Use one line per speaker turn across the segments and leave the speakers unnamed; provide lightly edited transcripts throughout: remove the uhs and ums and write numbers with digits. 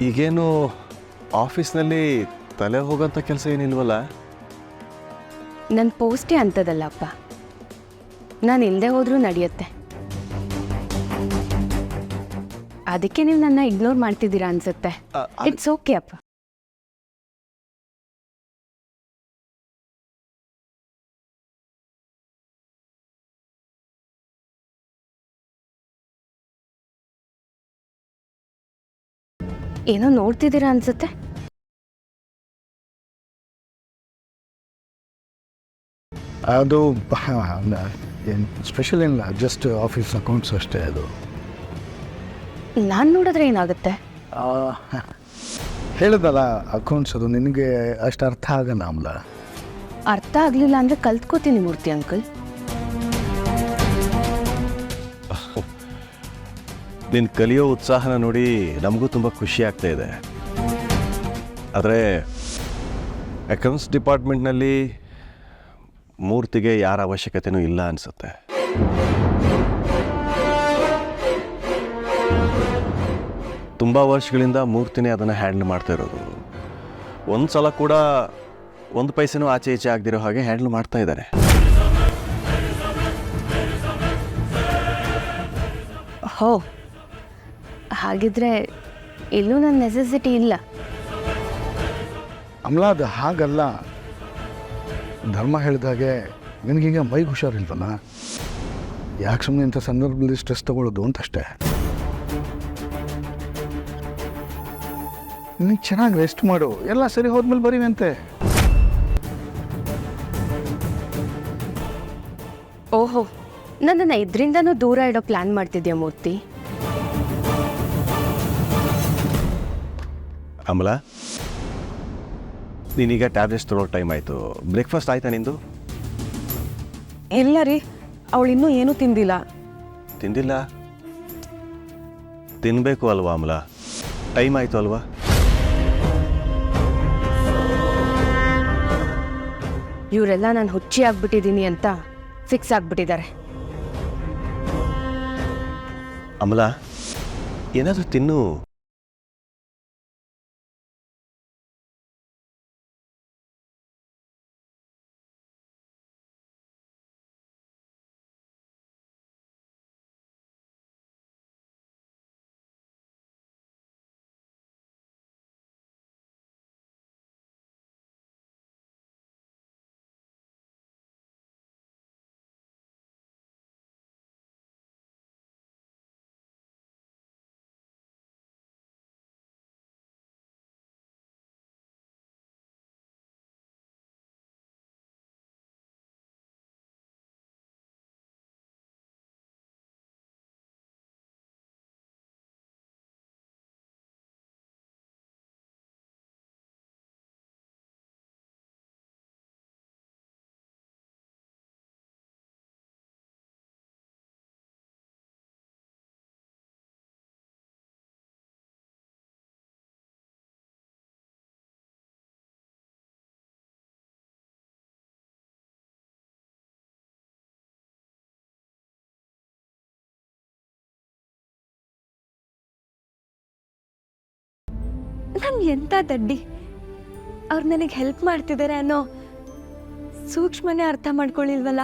ಈಗೇನು ಆಫೀಸ್ನಲ್ಲಿ ತಲೆ ಹೋಗೋಂಥ ಕೆಲಸ ಏನಿಲ್ವಲ್ಲ?
ನನ್ನ ಪೋಸ್ಟೇ ಅಂಥದ್ದಲ್ಲಪ್ಪ. ನಾನು ಇಲ್ಲದೆ ಹೋದರೂ ನಡೆಯುತ್ತೆ. ಅದಕ್ಕೆ ನೀವು ನನ್ನ ಇಗ್ನೋರ್ ಮಾಡ್ತಿದ್ದೀರಾ ಅನ್ಸುತ್ತೆ. ಇಟ್ಸ್ ಓಕೆ ಅಪ್ಪ. ಏನೋ ನೋಡ್ತಿದ್ದೀರಾ ಅನ್ಸುತ್ತೆ.
ಅದು ಏನು ಸ್ಪೆಷಲ್ ಏನಿಲ್ಲ, ಜಸ್ಟ್ ಆಫೀಸ್ ಅಕೌಂಟ್ಸ್ ಅಷ್ಟೇ. ಅದು
ನಾನು ನೋಡಿದ್ರೆ ಏನಾಗುತ್ತೆ?
ಹೇಳಿದಲ್ಲ, ಅಕೌಂಟ್ಸ್ ಅದು ನಿನಗೆ ಅಷ್ಟು ಅರ್ಥ ಆಗಲ್ಲ ಅಮ್ಲ.
ಅರ್ಥ ಆಗಲಿಲ್ಲ ಅಂದರೆ ಕಲ್ತ್ಕೋತೀನಿ ಮೂರ್ತಿ ಅಂಕಲ್.
ನೀನು ಕಲಿಯೋ ಉತ್ಸಾಹನ ನೋಡಿ ನಮಗೂ ತುಂಬ ಖುಷಿ ಆಗ್ತಾ ಇದೆ. ಆದರೆ ಅಕೌಂಟ್ಸ್ ಡಿಪಾರ್ಟ್ಮೆಂಟ್ನಲ್ಲಿ ಮೂರ್ತಿಗೆ ಯಾರ ಅವಶ್ಯಕತೆಯೂ ಇಲ್ಲ ಅನಿಸುತ್ತೆ. ತುಂಬ ವರ್ಷಗಳಿಂದ ಮೂರ್ತಿನೇ ಅದನ್ನು ಹ್ಯಾಂಡಲ್ ಮಾಡ್ತಾ ಇರೋದು. ಒಂದು ಸಲ ಕೂಡ ಒಂದು ಪೈಸೆನೂ ಆಚೆ ಈಚೆ ಆಗದಿರೋ ಹಾಗೆ ಹ್ಯಾಂಡಲ್ ಮಾಡ್ತಾ ಇದ್ದಾರೆ.
ಹೋ, ಹಾಗಿದ್ರೆ ಇಲ್ಲೂ ನನ್ನ ನೆಸೆಸಿಟಿ ಇಲ್ಲ.
ಅಮ್ಲ ಅದು ಹಾಗಲ್ಲ. ಧರ್ಮ ಹೇಳಿದಾಗೆ ನಿನಗೀಗ ಮೈಗೆ ಹುಷಾರಿಲ್ವಲ್ಲ, ಯಾಕೆ ಸುಮ್ಮನೆ ಇಂಥ ಸಂದರ್ಭದಲ್ಲಿ ಸ್ಟ್ರೆಸ್ ತಗೊಳ್ಳೋದು ಅಂತಷ್ಟೇ. ನೀನು ಚೆನ್ನಾಗಿ ರೆಸ್ಟ್ ಮಾಡು, ಎಲ್ಲ ಸರಿ ಹೋದ್ಮೇಲೆ ಬರೀವಂತೆ.
ಓಹೋ, ನನ್ನನ್ನು ಇದರಿಂದನೂ ದೂರ ಇಡೋ ಪ್ಲ್ಯಾನ್ ಮಾಡ್ತಿದ್ಯಾ ಮೂರ್ತಿ?
ಅಮಲ, ನೀನೀಗ ಟ್ಯಾಬ್ಲೆಟ್ಸ್ ತೊಗೊಳ್ಳೋ ಟೈಮ್ ಆಯಿತು. ಬ್ರೇಕ್ಫಾಸ್ಟ್ ಆಯಿತಾ ನಿಂದು?
ಇಲ್ಲ ರೀ, ಅವಳು ಇನ್ನೂ ಏನೂ ತಿಂದಿಲ್ಲ.
ತಿಂದಿಲ್ಲ? ತಿನ್ನಬೇಕು ಅಲ್ವಾ ಅಮಲ? ಟೈಮ್ ಆಯಿತು ಅಲ್ವಾ?
ಇವರೆಲ್ಲ ನಾನು ಹುಚ್ಚಿ ಆಗ್ಬಿಟ್ಟಿದ್ದೀನಿ ಅಂತ ಫಿಕ್ಸ್ ಆಗ್ಬಿಟ್ಟಿದ್ದಾರೆ.
ಅಮಲ, ಏನಾದರೂ ತಿನ್ನು.
ನಾನು ಎಂಥ ದಡ್ಡಿ, ಅವ್ರು ನನಗೆ ಹೆಲ್ಪ್ ಮಾಡ್ತಿದ್ದಾರೆ ಅನ್ನೋ ಸೂಕ್ಷ್ಮನೇ ಅರ್ಥ ಮಾಡ್ಕೊಳ್ಳಿಲ್ವಲ್ಲ.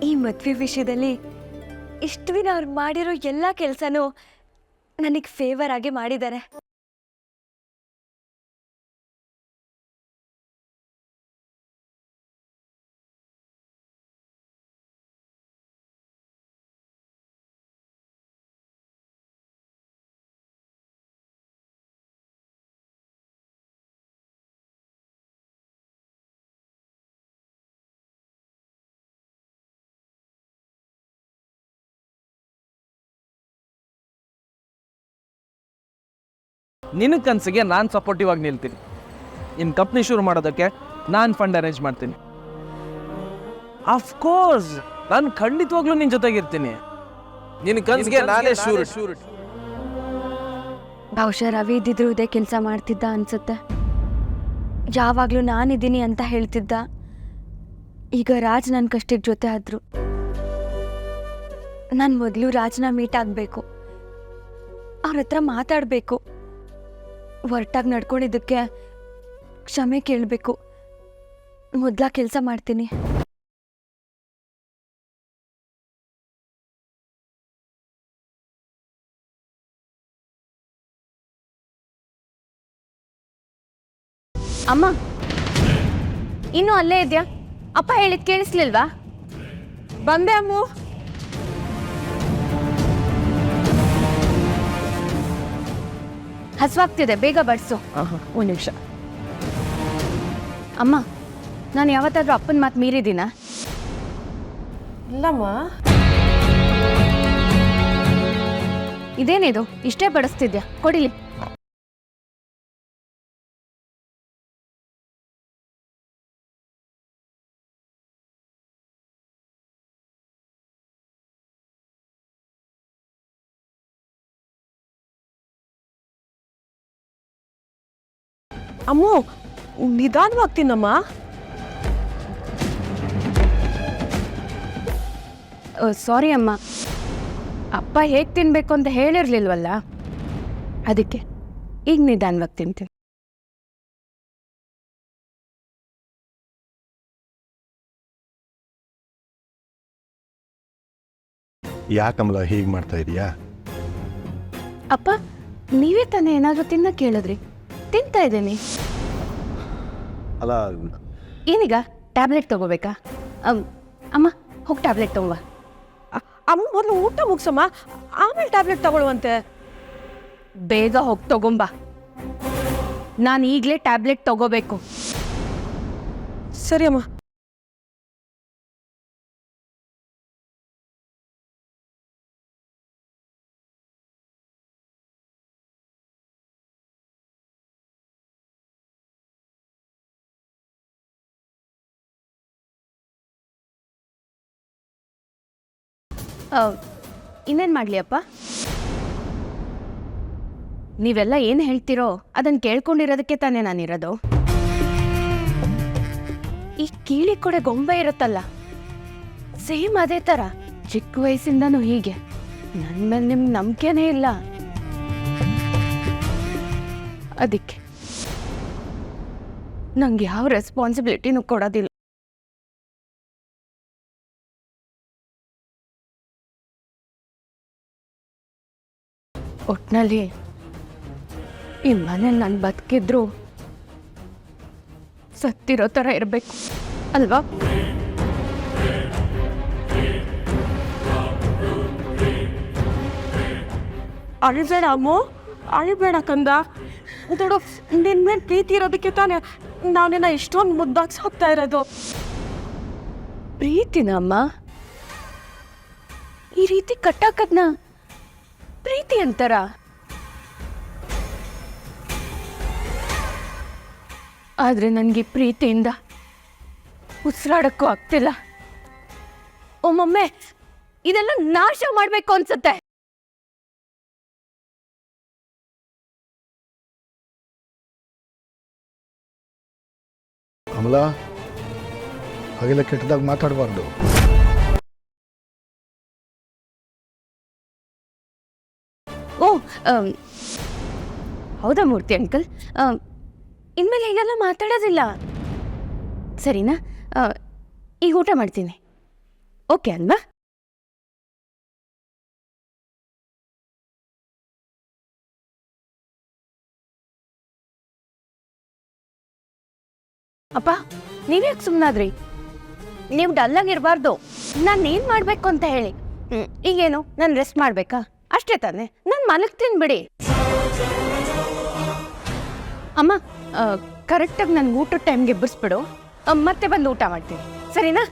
ಈ ಮದುವೆ ವಿಷಯದಲ್ಲಿ ಇಷ್ಟು ದಿನ ಅವ್ರು ಮಾಡಿರೋ ಎಲ್ಲ ಕೆಲಸನೂ ನನಗೆ ಫೇವರ್ ಆಗಿ ಮಾಡಿದ್ದಾರೆ.
ನಿನ್ನ ಕನಸಿಗೆ ನಾನು ಸಪೋರ್ಟಿವ್ ಆಗಿ ನಿಲ್ತೀನಿ. ನಿಮ್ಮ ಕಂಪ್ನಿ ಶುರು ಮಾಡೋದಕ್ಕೆ ನಾನು ಫಂಡ್ ಅರೇಂಜ್ ಮಾಡ್ತೀನಿ. ಅಫ್ಕೋರ್ಸ್ ನಾನು ಖಂಡಿತವಾಗ್ಲೂ ನಿನ್ನ ಜೊತೆಗಿರ್ತೀನಿ. ನಿನ್ನ ಕನಸಿಗೆ ನಾನೇ ಶೂರ್.
ಬಹುಶಃ ರವಿ ಇದ್ದಿದ್ರು ಇದೇ ಕೆಲಸ ಮಾಡ್ತಿದ್ದ ಅನ್ಸುತ್ತೆ. ಯಾವಾಗಲೂ ನಾನಿದ್ದೀನಿ ಅಂತ ಹೇಳ್ತಿದ್ದ. ಈಗ ರಾಜ್ ನನ್ನ ಕಷ್ಟಕ್ಕೆ ಜೊತೆ ಆದ್ರು. ನಾನು ಮೊದಲು ರಾಜ್ನ ಮೀಟ್ ಆಗಬೇಕು, ಅವ್ರ ಹತ್ರ ಮಾತಾಡಬೇಕು. ಹೊರಟಾಗಿ ನಡ್ಕೊಂಡಿದ್ದಕ್ಕೆ ಕ್ಷಮೆ ಕೇಳಬೇಕು. ಮೊದಲ ಕೆಲಸ ಮಾಡ್ತೀನಿ. ಅಮ್ಮ, ಇನ್ನೂ ಅಲ್ಲೇ ಇದೆಯಾ? ಅಪ್ಪ ಹೇಳಿದ್ ಕೇಳಿಸ್ಲಿಲ್ವಾ?
ಬಂದೆ ಅಮ್ಮು.
ಹಸುವಾಗ್ತಿದೆ, ಬೇಗ ಬಡಿಸು.
ಒಂದು ನಿಮಿಷ.
ಅಮ್ಮ, ನಾನು ಯಾವತ್ತಾದ್ರೂ ಅಪ್ಪನ ಮಾತು ಮೀರಿದ್ದೀನಾ?
ಇಲ್ಲಮ್ಮ.
ಇದೇನಿದು ಇಷ್ಟೇ ಬಡಿಸ್ತಿದ್ಯಾ? ಕೊಡಿಲಿ.
ಅಮ್ಮು, ನಿಧಾನವಾಗ್ತೀನಮ್ಮ.
ಸಾರಿ ಅಮ್ಮ, ಅಪ್ಪ ಹೇಗೆ ತಿನ್ಬೇಕು ಅಂತ ಹೇಳಿರ್ಲಿಲ್ವಲ್ಲ, ಅದಕ್ಕೆ ಈಗ ನಿಧಾನವಾಗಿ ತಿಂತೀನಿ.
ಯಾಕಮಲ ಹೀಗೆ ಮಾಡ್ತಾ ಇದೀಯಾ?
ಅಪ್ಪ, ನೀವೇ ತಾನೇ ಏನಾದರೂ ತಿನ್ನ ಕೇಳಿದ್ರಿ, ತಿಂತಾ ಇದ್ದೀನಿ.
ಅಲ್ಲ,
ಏನೀಗ ಟ್ಯಾಬ್ಲೆಟ್ ತಗೋಬೇಕಾ? ಅಮ್ಮ, ಹೋಗಿ ಟ್ಯಾಬ್ಲೆಟ್ ತಗೊಂಬ.
ಅಮ್ಮ, ಮೊದಲು ಊಟ ಮುಗಿಸಮ್ಮ, ಆಮೇಲೆ ಟ್ಯಾಬ್ಲೆಟ್ ತಗೊಳ್ಳುವಂತೆ.
ಬೇಗ ಹೋಗಿ ತಗೊಂಬ. ನಾನು ಈಗಲೇ ಟ್ಯಾಬ್ಲೆಟ್ ತಗೋಬೇಕು.
ಸರಿ ಅಮ್ಮ.
ಇನ್ನೇನು ಮಾಡಲಿ ಅಪ್ಪ? ನೀವೆಲ್ಲ ಏನು ಹೇಳ್ತೀರೋ ಅದನ್ನು ಕೇಳ್ಕೊಂಡಿರೋದಕ್ಕೆ ತಾನೇ ನಾನಿರೋದು. ಈ ಕೀಳಿ ಕೊಡೆ ಗೊಂಬೆ ಇರುತ್ತಲ್ಲ, ಸೇಮ್ ಅದೇ ಥರ ಚಿಕ್ಕ ವಯಸ್ಸಿಂದನೂ ಹೀಗೆ. ನನ್ನ ಮೇಲೆ ನಿಮ್ಗೆ ನಂಬಿಕೆನೇ ಇಲ್ಲ. ಅದಕ್ಕೆ ನಂಗೆ ಯಾವ ರೆಸ್ಪಾನ್ಸಿಬಿಲಿಟಿನೂ ಕೊಡೋದಿಲ್ಲ. ಒಟ್ನಲ್ಲಿ ಈ ಮನೇಲಿ ನಾನು ಬದುಕಿದ್ರು ಸತ್ತಿರೋ ಥರ ಇರಬೇಕು ಅಲ್ವಾ?
ಅಳಿಬೇಡ ಅಮ್ಮು, ಅಳಿಬೇಡ ಕಂದ. ನೋಡು, ನಿನ್ನ ಮೇಲೆ ಪ್ರೀತಿ ಇರೋದಕ್ಕೆ ತಾನೇ ನಾನಿನ್ನ ಇಷ್ಟೊಂದು ಮುದ್ದಾಗಿ ಸಾಕ್ತಾ ಇರೋದು.
ಪ್ರೀತಿನ ಅಮ್ಮ? ಈ ರೀತಿ ಕಟ್ಟಾಕದ್ನ ಪ್ರೀತಿ ಅಂತಾರ? ಆದ್ರೆ ನನಗೆ ಪ್ರೀತಿಯಿಂದ ಉಸಿರಾಡಕ್ಕೂ ಆಗ್ತಿಲ್ಲ. ಒಮ್ಮೊಮ್ಮೆ ಇದೆಲ್ಲ ನಾಶ ಮಾಡಬೇಕು ಅನ್ಸುತ್ತೆ.
ಕಮಲ, ಹಾಗೆಲ್ಲ ಕೆಟ್ಟದಾಗ ಮಾತಾಡಬಾರ್ದು.
ಓ, ಹೌದಾ ಮೂರ್ತಿ ಅಂಕಲ್? ಇನ್ಮೇಲೆ ಹೀಗೆಲ್ಲ ಮಾತಾಡೋದಿಲ್ಲ, ಸರಿನಾ? ಈಗ ಊಟ ಮಾಡ್ತೀನಿ, ಓಕೆ ಅಲ್ವಾ? ಅಪ್ಪ, ನೀವ್ಯಾಕೆ ಸುಮ್ಮನಾದ್ರಿ? ನೀವು ಡಲ್ಲಾಗಿರಬಾರ್ದು. ನಾನೇನು ಮಾಡಬೇಕು ಅಂತ ಹೇಳಿ. ಈಗೇನು, ನಾನು ರೆಸ್ಟ್ ಮಾಡಬೇಕಾ? ಅಷ್ಟೇ ತಾನೆ, ನಾನು ಮಲಗ್ತೀನಿ ಬಿಡಿ. ಅಮ್ಮ, ಕರೆಕ್ಟಾಗಿ ನನಗೆ ಊಟದ ಟೈಮ್ಗೆ ಎಬ್ಬರಿಸ್ಬಿಡು, ಮತ್ತೆ ಬಂದು ಊಟ ಮಾಡ್ತೀನಿ, ಸರಿನಾ?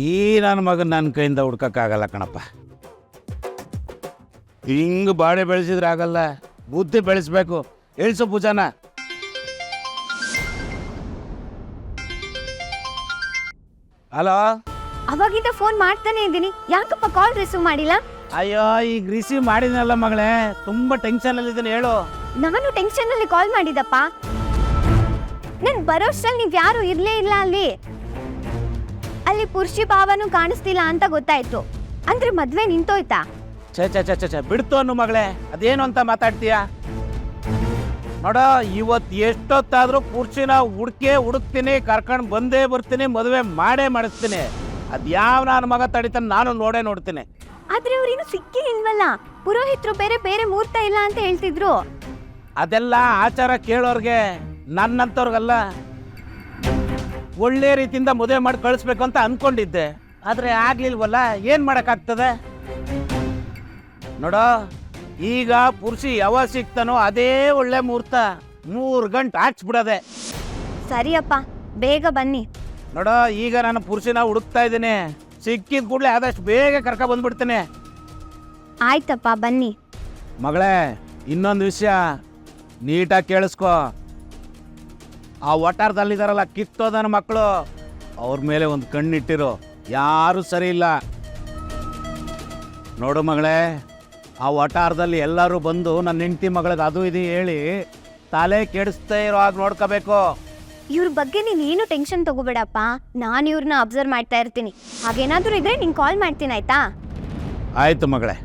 ಈ ನನ್ನ ಮಗನ ನನ್ನ ಕೈಯಿಂದ ಹುಡ್ಕೋಕ್ಕಾಗಲ್ಲ ಕಣಪ್ಪ. ಹಿಂಗೆ ಬಾಳೆ ಬೆಳೆಸಿದ್ರೆ ಆಗಲ್ಲ, ಬುದ್ಧಿ ಬೆಳೆಸ್ಬೇಕು. ಹೇಳ್ಸು ಪೂಜಾನ. ಹಲೋ,
ಅವಾಗಿಂದ ಫೋನ್ ಮಾಡ್ತಾನೆ ಇದ್ದೀನಿ, ಯಾಕಪ್ಪ ಕಾಲ್ ರಿಸೀವ್ ಮಾಡಿಲ್ಲ?
ಅಯ್ಯೋ, ಈಗ ರಿಸೀವ್ ಮಾಡಿದ್ನಲ್ಲ ಮಗಳೇ, ತುಂಬ ಟೆನ್ಷನಲ್ಲಿದ್ದೀನಿ. ಹೇಳು.
ನಾನು ಟೆನ್ಷನ್ ಅಲ್ಲಿ ಕಾಲ್ ಮಾಡಿದಪ್ಪ. ನನ್ ಬರೋಷ್ಟ್ರಲ್ಲಿ ನೀವ್ ಯಾರು ಇರ್ಲೇ ಇಲ್ಲ ಅಲ್ಲಿ. ಕಣ್ಣಲ್ಲಿ ಪುರುಷಿ ಭಾವನೂ ಕಾಣಿಸ್ತಿಲ್ಲ ಅಂತ ಗೊತ್ತಾಯ್ತು. ಅಂದ್ರೆ ಮದ್ವೆ ನಿಂತೋಯ್ತಾ?
ಛೇ ಬಿಡ್ತು ಅನ್ನು ಮಗಳೇ, ಅದೇನು ಅಂತ ಮಾತಾಡ್ತೀಯ? ನೋಡ, ಇವತ್ತು ಎಷ್ಟೊತ್ತಾದ್ರೂ ಪುರುಷಿನ ಹುಡುಕ್ತೀನಿ, ಕರ್ಕೊಂಡು ಬಂದೇ ಬರ್ತೀನಿ, ಮದುವೆ ಮಾಡೇ ಮಾಡಿಸ್ತೀನಿ. ಅದ್ಯಾವ ನನ್ನ ಮಗ ತಡಿತಾನೆ ನಾನು ನೋಡ್ತೀನಿ.
ಆದ್ರೆ ಅವ್ರೇನು ಸಿಕ್ಕಿಲ್ವಲ್ಲ, ಪುರೋಹಿತರು ಬೇರೆ ಮುಹೂರ್ತ ಇಲ್ಲ ಅಂತ ಹೇಳ್ತಿದ್ರು.
ಅದೆಲ್ಲ ಆಚಾರ ಕೇಳೋರ್ಗೆ, ನನ್ನಂತವ್ರಿಗಲ್ಲ. ಒಳ್ಳೆ ರೀತಿಯಿಂದ ಮದುವೆ ಮಾಡಿ ಕಳಿಸ್ಬೇಕು ಅಂತ ಅನ್ಕೊಂಡಿದ್ದೆ, ಆದ್ರೆ ಆಗ್ಲಿಲ್ವಲ್ಲ, ಏನ್ ಮಾಡಕ್ಕಾಗ್ತದೆ? ನೋಡೋ, ಈಗ ಪುರುಷಿ ಯಾವಾಗ ಸಿಗ್ತಾನೋ ಅದೇ ಒಳ್ಳೆ ಮುಹೂರ್ತ, 3 ಗಂಟೆ ಹಾಕ್ಸ್ಬಿಡೋದೆ.
ಸರಿಯಪ್ಪ, ಬೇಗ ಬನ್ನಿ.
ನೋಡೋ, ಈಗ ನಾನು ಪುರುಷಿನ ಹುಡುಕ್ತಾ ಇದ್ದೀನಿ, ಸಿಕ್ಕಿದ ಕೂಡಲೇ ಆದಷ್ಟು ಬೇಗ ಕರ್ಕ ಬಂದ್ಬಿಡ್ತೇನೆ.
ಆಯ್ತಪ್ಪ, ಬನ್ನಿ.
ಮಗಳೇ, ಇನ್ನೊಂದು ವಿಷಯ ನೀಟಾಗಿ ಕೇಳಿಸ್ಕೊ. ಆ ಒಟ್ಟಾರದಲ್ಲಿದ್ದಾರಲ್ಲ ಕಿತ್ತೋದನ ಮಕ್ಕಳು, ಅವ್ರ ಮೇಲೆ ಒಂದು ಕಣ್ಣಿಟ್ಟಿರು, ಯಾರೂ ಸರಿ ಇಲ್ಲ. ನೋಡು ಮಗಳೇ, ಆ ಒಟ್ಟಾರದಲ್ಲಿ ಎಲ್ಲರೂ ಬಂದು ನನ್ನ ಹೆಂಡತಿ ಮಗಳಿಗೆ ಅದು ಇದು ಹೇಳಿ ತಲೆ ಕೆಡಿಸ್ತಾ ಇರೋ ಹಾಗೆ ನೋಡ್ಕೋಬೇಕು.
ಇವ್ರ ಬಗ್ಗೆ ನೀನೇನು ಟೆನ್ಷನ್ ತಗೋಬೇಡಪ್ಪ, ನಾನು ಇವ್ರನ್ನ ಅಬ್ಸರ್ವ್ ಮಾಡ್ತಾ ಇರ್ತೀನಿ. ಹಾಗೇನಾದ್ರೂ ಇದ್ರೆ ನಿಂಗೆ ಕಾಲ್ ಮಾಡ್ತೀನಿ, ಆಯ್ತಾ?
ಆಯ್ತು ಮಗಳೇ.